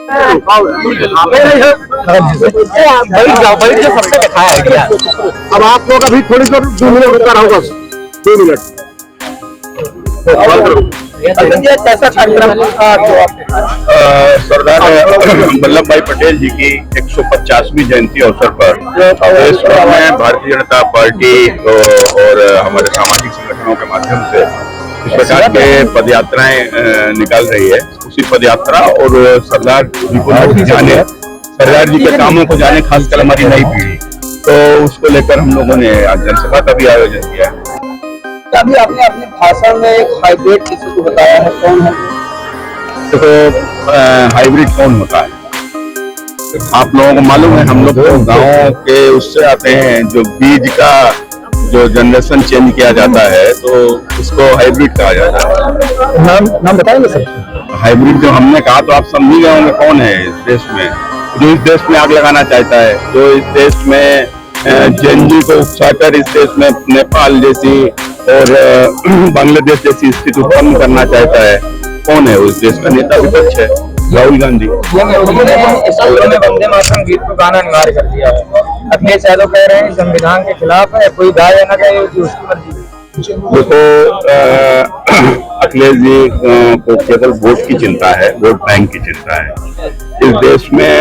सबसे दिखाया आइडिया। अब आप लोग अभी थोड़ी देर 2 मिनट रुका रहोगा, 2 मिनट। कैसा कार्यक्रम सरदार वल्लभ भाई पटेल जी की 150वीं जयंती अवसर पर देश में भारतीय जनता पार्टी और हमारे सामाजिक संगठनों के माध्यम से इस प्रकार के पदयात्राएं निकाल रही है। उसी पदयात्रा और सरदार जी को जाने, सरदार जी के कामों को जाने, खासकर हमारी नई पीढ़ी, तो उसको लेकर हम लोगों ने आज जनसभा का भी आयोजन किया है। अभी आपने अपने भाषण में एक हाइब्रिड किसी को बताया है, कौन है? देखो, हाइब्रिड कौन होता है आप लोगों को मालूम है। हम लोग तो गाँव के उससे आते हैं, जो बीज का जो जनरेशन चेंज किया जाता है तो उसको हाइब्रिड कहा जाता है। नाम बताएंगे सर? हाइब्रिड जो हमने कहा तो आप समझ गए होंगे कौन है इस देश में, जो इस देश में आग लगाना चाहता है, जो इस देश में जेएनयू को उकसाकर इस देश में नेपाल जैसी और बांग्लादेश जैसी स्थिति उत्पन्न करना चाहता है। कौन है उस देश का नेता? विपक्ष है, राहुल गांधी। वंदे मातरम गीत को गाना अनिवार्य कर दिया है। अखिलेश यादव कह रहे हैं संविधान के खिलाफ है, कोई गाय या न गाय उसकी मर्जी। देखो, अखिलेश जी को केवल वोट की चिंता है, वोट बैंक की चिंता है। इस देश में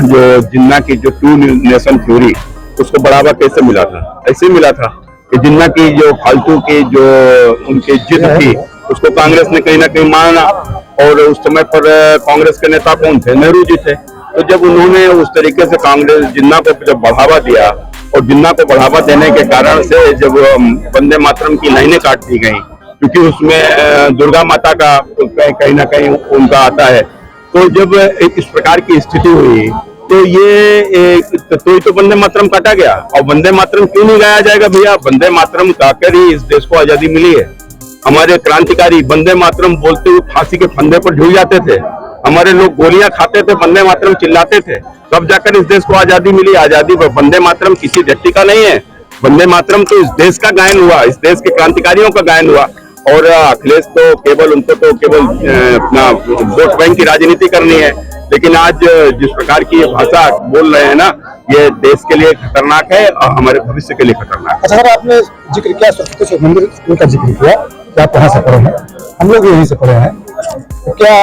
जो जिन्ना की जो 2 नेशन थ्योरी, उसको बढ़ावा कैसे मिला था? ऐसे मिला था कि जिन्ना की जो फालतू की जो उनकी जिद थी उसको कांग्रेस ने कहीं ना कहीं माना, और उस समय पर कांग्रेस के नेता कौन थे? नेहरू जी थे। तो जब उन्होंने उस तरीके से कांग्रेस जिन्ना को जब बढ़ावा दिया, और जिन्ना को बढ़ावा देने के कारण से जब वंदे मातरम की लाइनें काट दी गई, क्योंकि उसमें दुर्गा माता का कहीं ना कहीं उनका आता है, तो जब इस प्रकार की स्थिति हुई तो ये तो वंदे मातरम काटा गया। और वंदे मातरम क्यों नहीं गाया जाएगा भैया? वंदे मातरम गाकर ही इस देश को आजादी मिली है। हमारे क्रांतिकारी वंदे मातरम बोलते हुए फांसी के फंदे पर झूल जाते थे, हमारे लोग गोलियां खाते थे, वंदे मातरम चिल्लाते थे, तब जाकर इस देश को आजादी मिली। आजादी वंदे मातरम किसी व्यक्ति का नहीं है, वंदे मातरम तो इस देश का गायन हुआ, इस देश के क्रांतिकारियों का गायन हुआ। और अखिलेश तो केवल उनको तो केवल अपना वोट बैंक की राजनीति करनी है, लेकिन आज जिस प्रकार की ये भाषा बोल रहे हैं ना, ये देश के लिए खतरनाक है और हमारे भविष्य के लिए खतरनाक है। अच्छा सर, आपने जिक्र किया सरस्वती शिशु मंदिर स्कूल का जिक्र किया, क्या आप वहाँ से पढ़े हैं? हम लोग यहीं से पढ़े हैं। तो क्या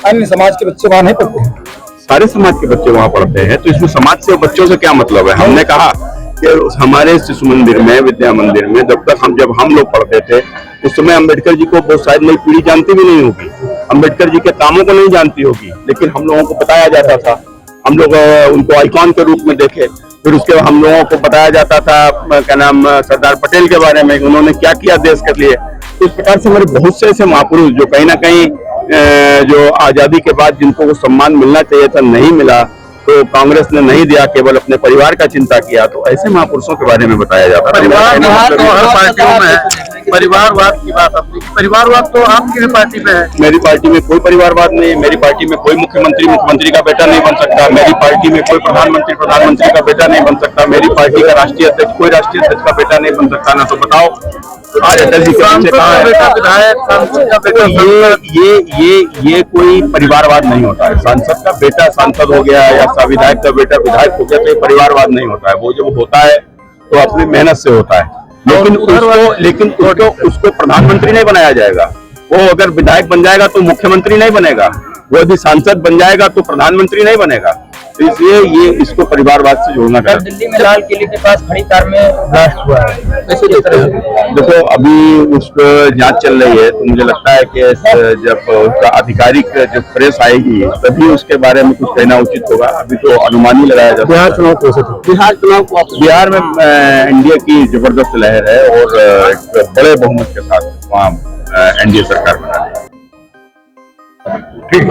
अन्य समाज के बच्चे वहाँ नहीं पढ़ते हैं? सारे समाज के बच्चे वहाँ पढ़ते हैं, तो इसमें समाज से बच्चों से क्या मतलब है? हमने कहा कि हमारे शिशु मंदिर में, विद्या मंदिर में जब हम लोग पढ़ते थे उस समय अम्बेडकर जी को बहुत शायद नई पीढ़ी जानती भी नहीं होगी, अम्बेडकर जी के कामों को नहीं जानती होगी, लेकिन हम लोगों को बताया जाता था। हम लोग उनको आइकॉन के रूप में देखे, फिर उसके हम लोगों को बताया जाता था क्या नाम सरदार पटेल के बारे में, उन्होंने क्या किया देश के लिए। तो इस प्रकार से हमारे बहुत से ऐसे महापुरुष जो कहीं ना कहीं जो आजादी के बाद जिनको वो सम्मान मिलना चाहिए था नहीं मिला, तो कांग्रेस ने नहीं दिया, केवल अपने परिवार का चिंता किया, तो ऐसे महापुरुषों के बारे में बताया जाता है। परिवारवाद की बात अपनी, परिवारवाद तो आपकी पार्टी में है। मेरी पार्टी में कोई परिवारवाद नहीं है। मेरी पार्टी में कोई मुख्यमंत्री का बेटा नहीं बन सकता। मेरी पार्टी में कोई प्रधानमंत्री का बेटा नहीं बन सकता। मेरी पार्टी का राष्ट्रीय अध्यक्ष कोई राष्ट्रीय अध्यक्ष का बेटा नहीं बन सकता। ना तो बताओ आज अटल जी के पीछे कहाँ है? ये कोई परिवारवाद नहीं होता है। सांसद का बेटा सांसद हो गया या विधायक का बेटा विधायक हो गया तो ये परिवारवाद नहीं होता है। वो जब होता है तो अपनी मेहनत से होता है, लेकिन उसको प्रधानमंत्री नहीं बनाया जाएगा। वो अगर विधायक बन जाएगा तो मुख्यमंत्री नहीं बनेगा, वो यदि सांसद बन जाएगा तो प्रधानमंत्री नहीं बनेगा। तो इसलिए ये इसको परिवारवाद से जोड़ना चाहिए। दिल्ली में लाल किले के पास खड़ी कार में ब्लास्ट हुआ है, देखो अभी उसको जांच चल रही है, तो मुझे लगता है कि जब उसका आधिकारिक जब प्रेस आएगी तभी उसके बारे में कुछ कहना उचित होगा। अभी तो अनुमान ही लगाया जाता है। बिहार में एनडीए की जबरदस्त लहर है और एक बड़े बहुमत के साथ वहाँ एनडीए सरकार बना है। ठीक है।